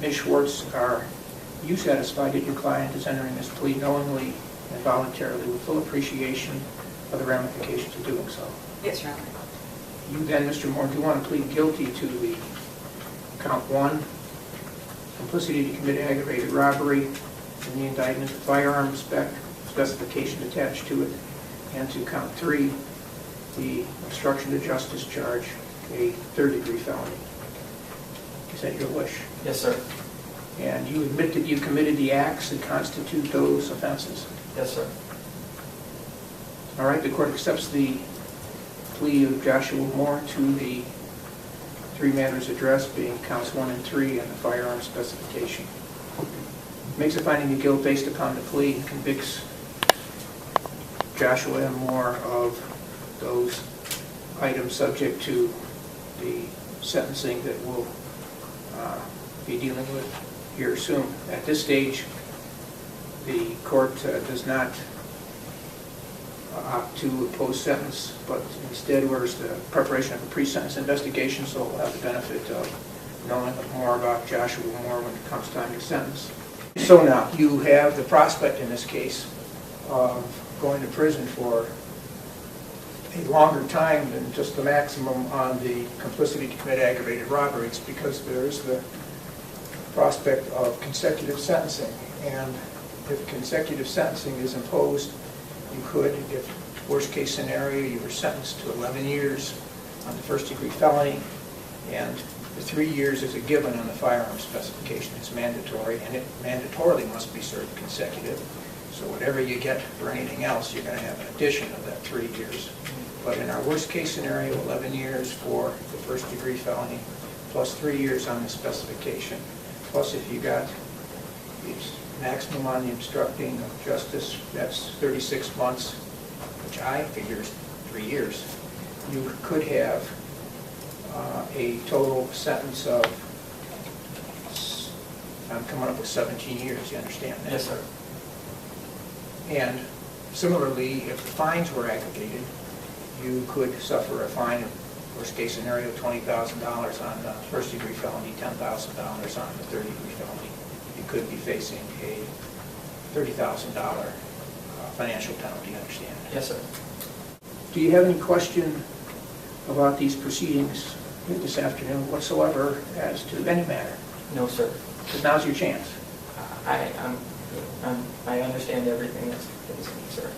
Ms. Schwartz, are you satisfied that your client is entering this plea knowingly and voluntarily with full appreciation of the ramifications of doing so? Yes, Your Honor. You then, Mr. Moore, do you want to plead guilty to the count 1, complicity to commit aggravated robbery, in the indictment, the firearms specification attached to it, and to count 3, the obstruction of justice charge, a third-degree felony? Is that your wish? Yes, sir. And you admit that you committed the acts that constitute those offenses? Yes, sir. All right, the court accepts the plea of Joshua Moore to the 3 matters addressed, being counts 1 and 3 and the firearms specification. Makes a finding of guilt based upon the plea and convicts Joshua M. Moore of those items subject to the sentencing that we'll be dealing with here soon. At this stage, the court does not opt to impose sentence, but instead orders the preparation of a pre-sentence investigation, so we'll have the benefit of knowing more about Joshua Moore when it comes time to sentence. So now, you have the prospect in this case of going to prison for a longer time than just the maximum on the complicity to commit aggravated robberies, because there is the prospect of consecutive sentencing. And if consecutive sentencing is imposed, you could, if worst case scenario, you were sentenced to 11 years on the first-degree felony, and the 3 years is a given on the firearms specification. It's mandatory, and it mandatorily must be served consecutive. So whatever you get for anything else, you're going to have an addition of that 3 years. But in our worst case scenario, 11 years for the first-degree felony, plus 3 years on the specification. Plus, if you got the maximum on the obstructing of justice, that's 36 months, which I figure is 3 years. You could have a total sentence of, I'm coming up with 17 years, you understand that? Yes, sir. And similarly, if the fines were aggregated, you could suffer a fine, worst case scenario, $20,000 on the first-degree felony, $10,000 on the third-degree felony. You could be facing a $30,000 financial penalty, you understand? Yes, sir. Do you have any question about these proceedings this afternoon whatsoever as to any matter? No, sir. Because now's your chance. I understand everything that's been said, sir.